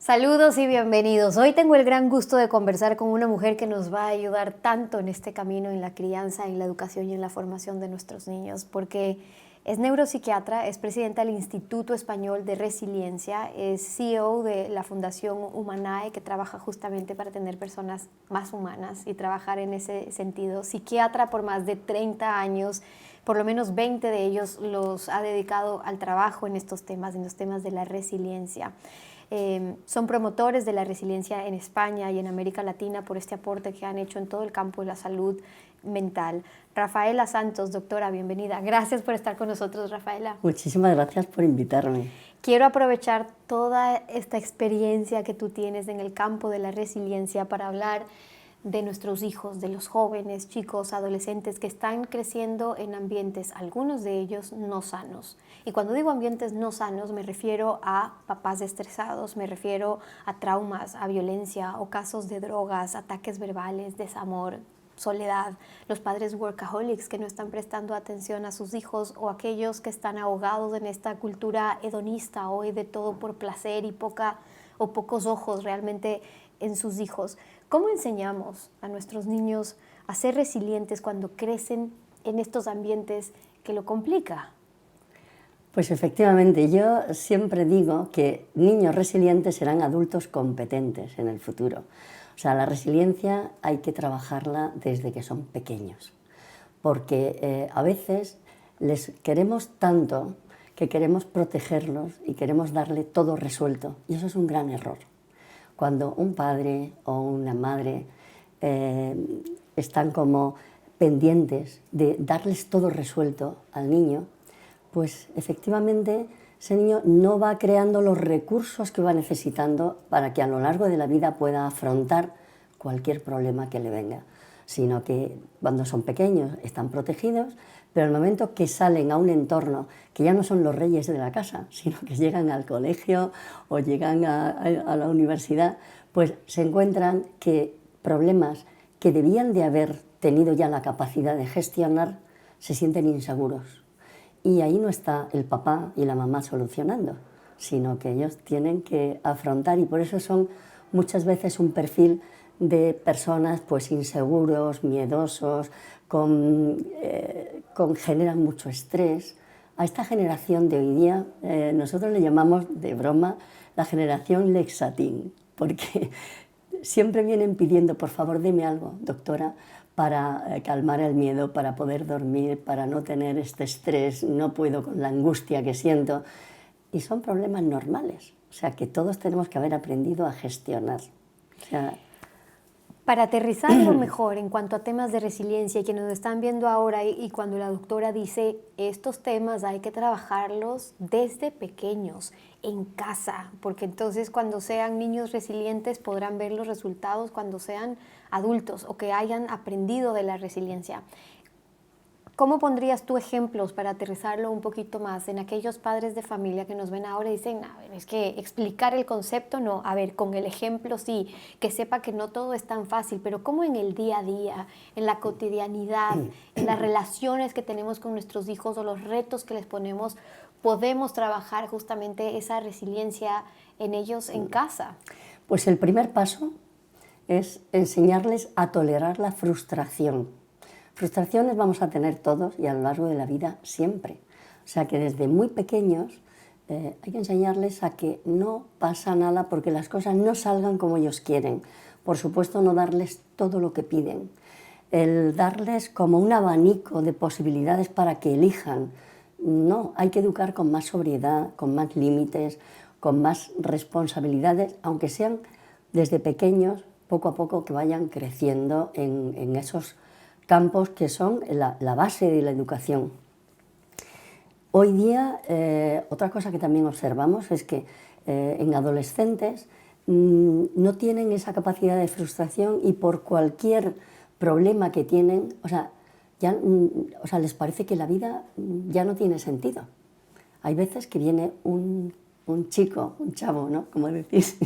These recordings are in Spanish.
Saludos y bienvenidos. Hoy tengo el gran gusto de conversar con una mujer que nos va a ayudar tanto en este camino, en la crianza, en la educación y en la formación de nuestros niños, porque es neuropsiquiatra, es presidenta del Instituto Español de Resiliencia, es CEO de la Fundación Humanae, que trabaja justamente para tener personas más humanas y trabajar en ese sentido. Psiquiatra por más de 30 años, por lo menos 20 de ellos los ha dedicado al trabajo en estos temas, en los temas de la resiliencia. Son promotores de la resiliencia en España y en América Latina por este aporte que han hecho en todo el campo de la salud mental. Rafaela Santos, doctora, bienvenida. Gracias por estar con nosotros, Rafaela. Muchísimas gracias por invitarme. Quiero aprovechar toda esta experiencia que tú tienes en el campo de la resiliencia para hablar de nuestros hijos, de los jóvenes, chicos, adolescentes que están creciendo en ambientes, algunos de ellos no sanos. Y cuando digo ambientes no sanos, me refiero a papás estresados, me refiero a traumas, a violencia o casos de drogas, ataques verbales, desamor, soledad, los padres workaholics que no están prestando atención a sus hijos o aquellos que están ahogados en esta cultura hedonista hoy de todo por placer y pocos ojos realmente en sus hijos. ¿Cómo enseñamos a nuestros niños a ser resilientes cuando crecen en estos ambientes que lo complica? Pues efectivamente, yo siempre digo que niños resilientes serán adultos competentes en el futuro. O sea, la resiliencia hay que trabajarla desde que son pequeños, porque a veces les queremos tanto que queremos protegerlos y queremos darle todo resuelto, y eso es un gran error. Cuando un padre o una madre están como pendientes de darles todo resuelto al niño, pues efectivamente ese niño no va creando los recursos que va necesitando para que a lo largo de la vida pueda afrontar cualquier problema que le venga, sino que cuando son pequeños están protegidos, pero el momento que salen a un entorno que ya no son los reyes de la casa, sino que llegan al colegio o llegan a la universidad, pues se encuentran que problemas que debían de haber tenido ya la capacidad de gestionar se sienten inseguros. Y ahí no está el papá y la mamá solucionando, sino que ellos tienen que afrontar, y por eso son muchas veces un perfil de personas pues inseguros, miedosos, generan mucho estrés. A esta generación de hoy día nosotros le llamamos de broma la generación Lexatín, porque siempre vienen pidiendo, por favor, deme algo, doctora, para calmar el miedo, para poder dormir, para no tener este estrés, no puedo con la angustia que siento. Y son problemas normales, o sea, que todos tenemos que haber aprendido a gestionar. O sea, para aterrizarlo mejor en cuanto a temas de resiliencia, y que nos están viendo ahora y cuando la doctora dice estos temas hay que trabajarlos desde pequeños, en casa, porque entonces cuando sean niños resilientes podrán ver los resultados cuando sean adultos o que hayan aprendido de la resiliencia. ¿Cómo pondrías tú ejemplos para aterrizarlo un poquito más en aquellos padres de familia que nos ven ahora y dicen, a ver, es que explicar el concepto no, a ver, con el ejemplo sí, que sepa que no todo es tan fácil, pero cómo en el día a día, en la cotidianidad, en las relaciones que tenemos con nuestros hijos o los retos que les ponemos, podemos trabajar justamente esa resiliencia en ellos en casa? Pues el primer paso es enseñarles a tolerar la frustración. Frustraciones vamos a tener todos y a lo largo de la vida siempre. O sea que desde muy pequeños hay que enseñarles a que no pasa nada porque las cosas no salgan como ellos quieren. Por supuesto, no darles todo lo que piden. El darles como un abanico de posibilidades para que elijan. No, hay que educar con más sobriedad, con más límites, con más responsabilidades, aunque sean desde pequeños, poco a poco que vayan creciendo en esos campos que son la base de la educación. Hoy día, otra cosa que también observamos es que en adolescentes no tienen esa capacidad de frustración y por cualquier problema que tienen, les parece que la vida ya no tiene sentido. Hay veces que viene un chico, un chavo, ¿no?, como decís,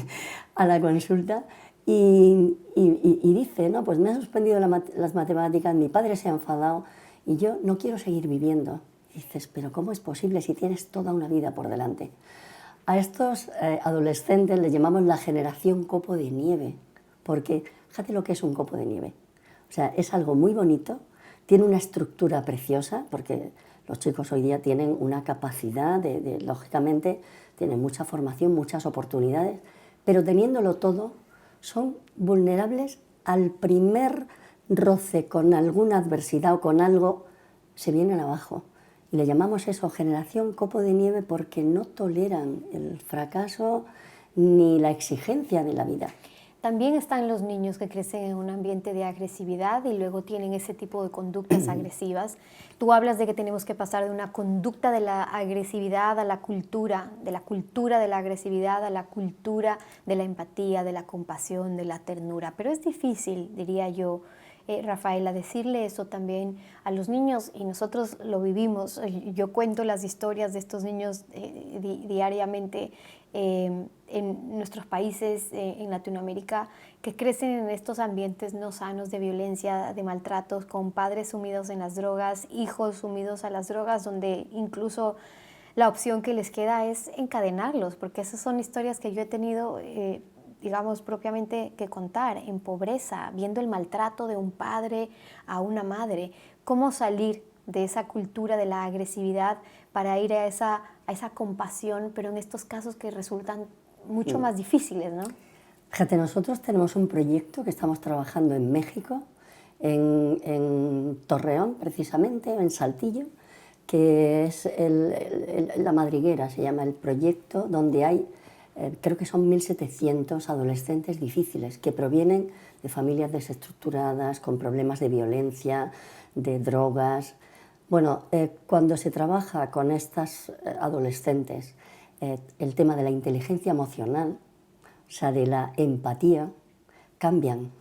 a la consulta y dice, no, pues me han suspendido las matemáticas, mi padre se ha enfadado y yo no quiero seguir viviendo. Y dices, pero ¿cómo es posible si tienes toda una vida por delante? A estos adolescentes les llamamos la generación copo de nieve, porque fíjate lo que es un copo de nieve. O sea, es algo muy bonito, tiene una estructura preciosa, porque los chicos hoy día tienen una capacidad lógicamente, tienen mucha formación, muchas oportunidades, pero teniéndolo todo, son vulnerables al primer roce con alguna adversidad o con algo, se vienen abajo. Y le llamamos eso generación copo de nieve porque no toleran el fracaso ni la exigencia de la vida. También están los niños que crecen en un ambiente de agresividad y luego tienen ese tipo de conductas agresivas. Tú hablas de que tenemos que pasar de una conducta de la agresividad a la cultura de la agresividad a la cultura de la empatía, de la compasión, de la ternura. Pero es difícil, diría yo, Rafaela, decirle eso también a los niños, y nosotros lo vivimos. Yo cuento las historias de estos niños diariamente en nuestros países, en Latinoamérica, que crecen en estos ambientes no sanos de violencia, de maltratos, con padres sumidos en las drogas, hijos sumidos a las drogas, donde incluso la opción que les queda es encadenarlos, porque esas son historias que yo he tenido digamos, propiamente que contar, en pobreza, viendo el maltrato de un padre a una madre. ¿Cómo salir de esa cultura de la agresividad para ir a esa compasión, pero en estos casos que resultan mucho más difíciles, ¿no? Fíjate, nosotros tenemos un proyecto que estamos trabajando en México, en Torreón, precisamente, en Saltillo, que es La Madriguera, se llama el proyecto, donde hay creo que son 1.700 adolescentes difíciles que provienen de familias desestructuradas, con problemas de violencia, de drogas. Bueno, cuando se trabaja con estas adolescentes el tema de la inteligencia emocional, o sea, de la empatía, cambian,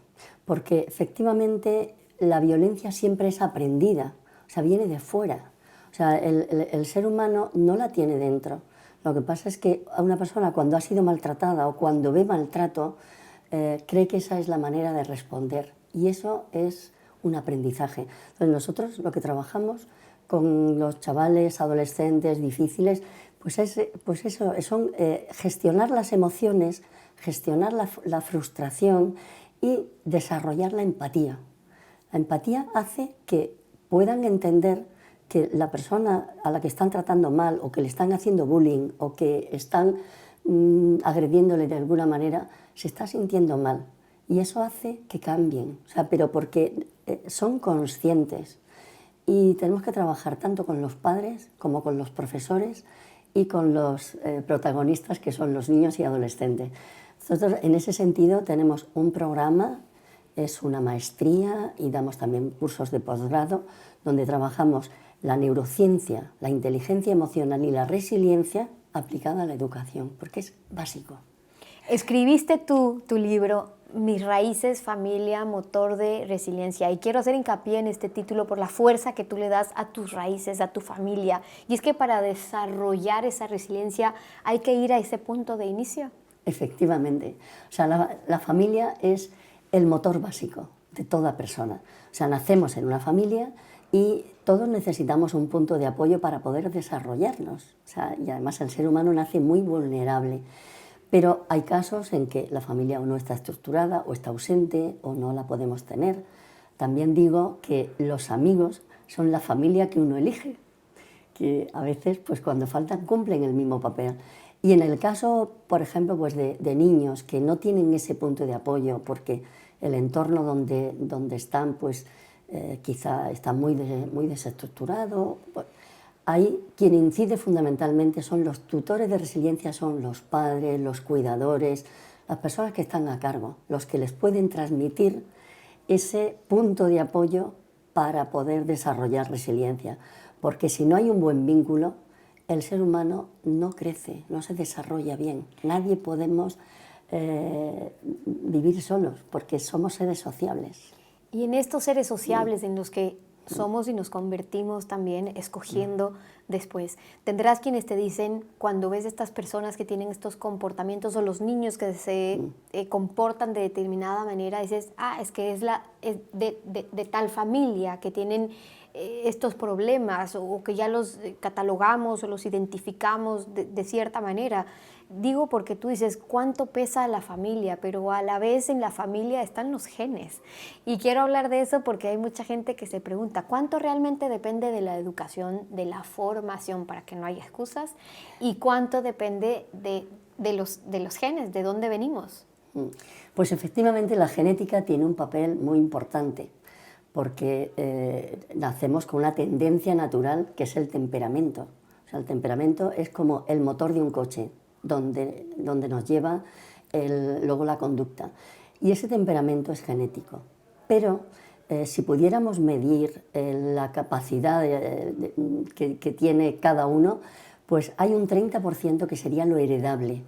porque efectivamente la violencia siempre es aprendida, o sea, viene de fuera, o sea, el ser humano no la tiene dentro. Lo que pasa es que a una persona cuando ha sido maltratada o cuando ve maltrato, cree que esa es la manera de responder, y eso es un aprendizaje. Entonces nosotros lo que trabajamos con los chavales, adolescentes difíciles, pues eso, son gestionar las emociones, gestionar la frustración y desarrollar la empatía. La empatía hace que puedan entender que la persona a la que están tratando mal o que le están haciendo bullying o que están agrediéndole de alguna manera, se está sintiendo mal. Y eso hace que cambien, o sea, pero porque son conscientes. Y tenemos que trabajar tanto con los padres como con los profesores y con los protagonistas, que son los niños y adolescentes. Nosotros en ese sentido tenemos un programa, es una maestría, y damos también cursos de posgrado donde trabajamos la neurociencia, la inteligencia emocional y la resiliencia aplicada a la educación, porque es básico. Escribiste tu libro, Mis raíces, familia, motor de resiliencia, y quiero hacer hincapié en este título por la fuerza que tú le das a tus raíces, a tu familia, y es que para desarrollar esa resiliencia hay que ir a ese punto de inicio. Efectivamente, o sea, la familia es el motor básico de toda persona, o sea, nacemos en una familia y todos necesitamos un punto de apoyo para poder desarrollarnos, o sea, y además el ser humano nace muy vulnerable. Pero hay casos en que la familia o no está estructurada, o está ausente, o no la podemos tener. También digo que los amigos son la familia que uno elige, que a veces, pues cuando faltan, cumplen el mismo papel. Y en el caso, por ejemplo, pues de niños que no tienen ese punto de apoyo, porque el entorno donde están, pues quizá está muy desestructurado, pues, ahí quien incide fundamentalmente son los tutores de resiliencia, son los padres, los cuidadores, las personas que están a cargo, los que les pueden transmitir ese punto de apoyo para poder desarrollar resiliencia. Porque si no hay un buen vínculo, el ser humano no crece, no se desarrolla bien. Nadie podemos vivir solos, porque somos seres sociables. Y en estos seres sociables en los que somos y nos convertimos también escogiendo después. Tendrás quienes te dicen, cuando ves estas personas que tienen estos comportamientos, o los niños que se comportan de determinada manera, dices, es que es de tal familia que tienen estos problemas, o que ya los catalogamos o los identificamos de cierta manera. digo porque tú dices cuánto pesa la familia, pero a la vez en la familia están los genes. Y quiero hablar de eso porque hay mucha gente que se pregunta cuánto realmente depende de la educación, de la formación, para que no haya excusas, y cuánto depende de los genes, de dónde venimos. Pues efectivamente la genética tiene un papel muy importante, porque nacemos con una tendencia natural que es el temperamento. O sea, el temperamento es como el motor de un coche, donde nos lleva luego la conducta. Y ese temperamento es genético. Pero si pudiéramos medir la capacidad que tiene cada uno, pues hay un 30% que sería lo heredable,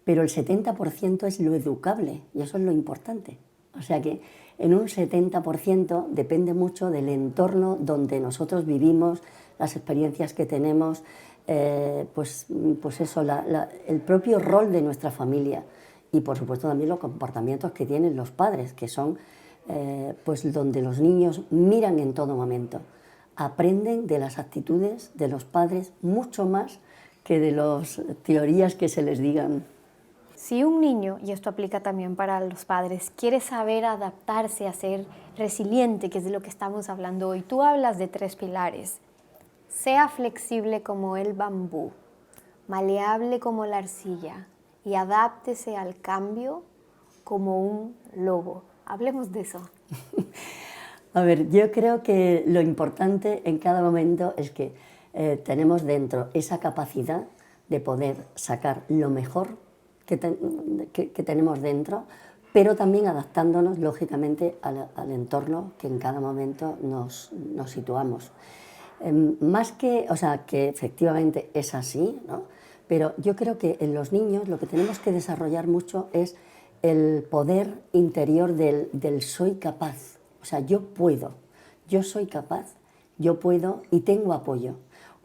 pero el 70% es lo educable, y eso es lo importante. O sea que en un 70% depende mucho del entorno donde nosotros vivimos, las experiencias que tenemos, pues eso, el propio rol de nuestra familia y por supuesto también los comportamientos que tienen los padres, que son pues donde los niños miran en todo momento, aprenden de las actitudes de los padres mucho más que de las teorías que se les digan. Si un niño, y esto aplica también para los padres, quiere saber adaptarse a ser resiliente, que es de lo que estamos hablando hoy, tú hablas de 3 pilares. Sea flexible como el bambú, maleable como la arcilla y adáptese al cambio como un lobo. Hablemos de eso. A ver, yo creo que lo importante en cada momento es que tenemos dentro esa capacidad de poder sacar lo mejor que tenemos dentro, pero también adaptándonos lógicamente al entorno que en cada momento nos situamos. Más que, o sea, que efectivamente es así, ¿no? Pero yo creo que en los niños lo que tenemos que desarrollar mucho es el poder interior del soy capaz. O sea, yo puedo, yo soy capaz, yo puedo y tengo apoyo.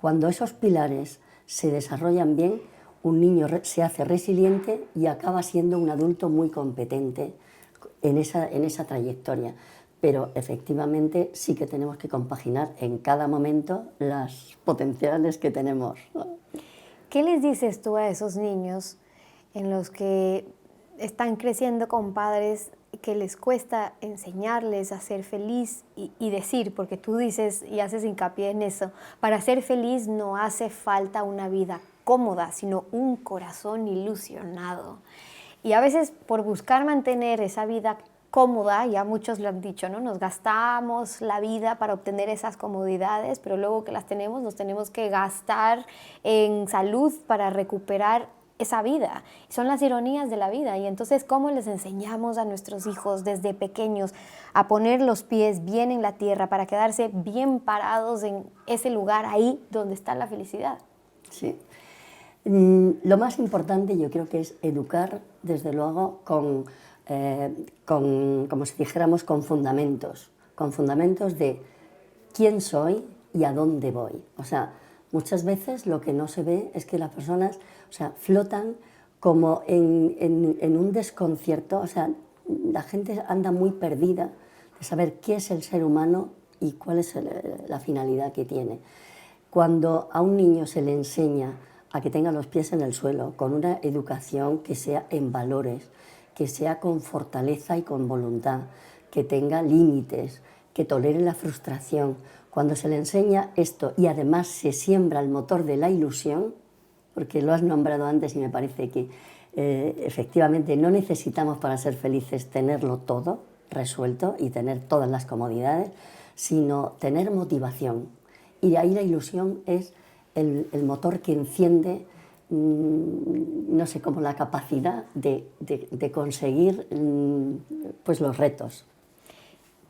Cuando esos pilares se desarrollan bien, un niño se hace resiliente y acaba siendo un adulto muy competente en esa trayectoria. Pero efectivamente sí que tenemos que compaginar en cada momento las potenciales que tenemos, ¿no? ¿Qué les dices tú a esos niños en los que están creciendo con padres que les cuesta enseñarles a ser feliz y decir, porque tú dices y haces hincapié en eso, para ser feliz no hace falta una vida cómoda, sino un corazón ilusionado? Y a veces por buscar mantener esa vida cómoda, ya muchos lo han dicho, ¿no? Nos gastamos la vida para obtener esas comodidades, pero luego que las tenemos, nos tenemos que gastar en salud para recuperar esa vida. Son las ironías de la vida. Y entonces, ¿cómo les enseñamos a nuestros hijos desde pequeños a poner los pies bien en la tierra para quedarse bien parados en ese lugar ahí donde está la felicidad? Sí. Lo más importante yo creo que es educar, desde luego, como si dijéramos, con fundamentos de quién soy y a dónde voy. O sea, muchas veces lo que no se ve es que las personas, o sea, flotan como en un desconcierto. O sea, la gente anda muy perdida de saber qué es el ser humano y cuál es la finalidad que tiene. Cuando a un niño se le enseña a que tenga los pies en el suelo, con una educación que sea en valores, que sea con fortaleza y con voluntad, que tenga límites, que tolere la frustración. Cuando se le enseña esto y además se siembra el motor de la ilusión, porque lo has nombrado antes y me parece que efectivamente no necesitamos para ser felices tenerlo todo resuelto y tener todas las comodidades, sino tener motivación. Y ahí la ilusión es el motor que enciende, no sé, como la capacidad de conseguir pues los retos.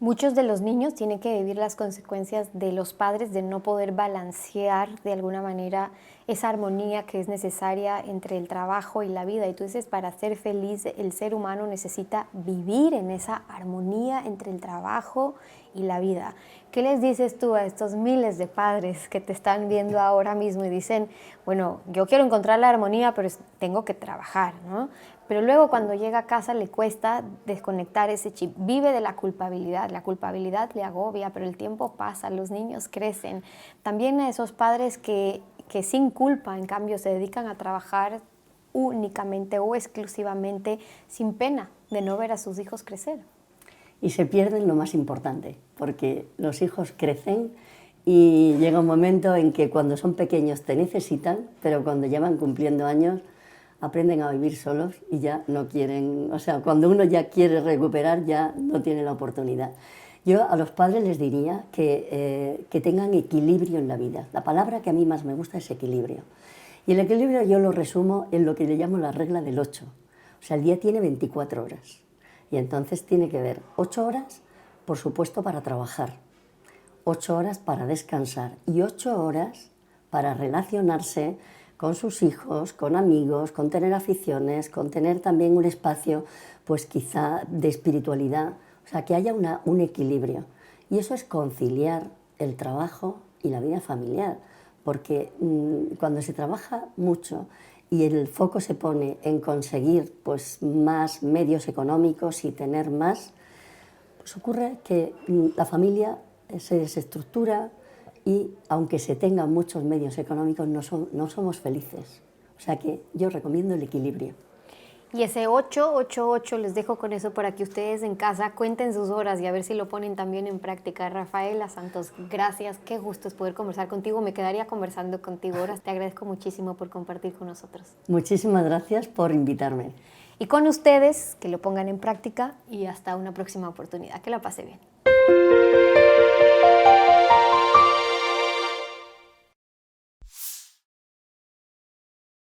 Muchos de los niños tienen que vivir las consecuencias de los padres de no poder balancear de alguna manera esa armonía que es necesaria entre el trabajo y la vida. Y tú dices, para ser feliz el ser humano necesita vivir en esa armonía entre el trabajo y la vida. ¿Qué les dices tú a estos miles de padres que te están viendo ahora mismo y dicen, bueno, yo quiero encontrar la armonía, pero tengo que trabajar, ¿no? Pero luego cuando llega a casa le cuesta desconectar ese chip, vive de la culpabilidad le agobia, pero el tiempo pasa, los niños crecen. También a esos padres que sin culpa, en cambio, se dedican a trabajar únicamente o exclusivamente sin pena de no ver a sus hijos crecer. Y se pierden lo más importante, porque los hijos crecen y llega un momento en que cuando son pequeños te necesitan, pero cuando ya van cumpliendo años aprenden a vivir solos y ya no quieren, o sea, cuando uno ya quiere recuperar ya no tiene la oportunidad. Yo a los padres les diría que tengan equilibrio en la vida. La palabra que a mí más me gusta es equilibrio. Y el equilibrio yo lo resumo en lo que le llamo la regla del 8. O sea, el día tiene 24 horas. Y entonces tiene que haber 8 horas, por supuesto, para trabajar, 8 horas para descansar y 8 horas para relacionarse con sus hijos, con amigos, con tener aficiones, con tener también un espacio, pues quizá de espiritualidad, o sea, que haya un equilibrio. Y eso es conciliar el trabajo y la vida familiar, porque cuando se trabaja mucho y el foco se pone en conseguir pues, más medios económicos y tener más, pues ocurre que la familia se desestructura y aunque se tengan muchos medios económicos no somos felices. O sea que yo recomiendo el equilibrio. Y ese 888 les dejo con eso para que ustedes en casa cuenten sus horas y a ver si lo ponen también en práctica. Rafaela Santos, gracias. Qué gusto es poder conversar contigo. Me quedaría conversando contigo horas. Te agradezco muchísimo por compartir con nosotros. Muchísimas gracias por invitarme. Y con ustedes, que lo pongan en práctica y hasta una próxima oportunidad. Que la pase bien.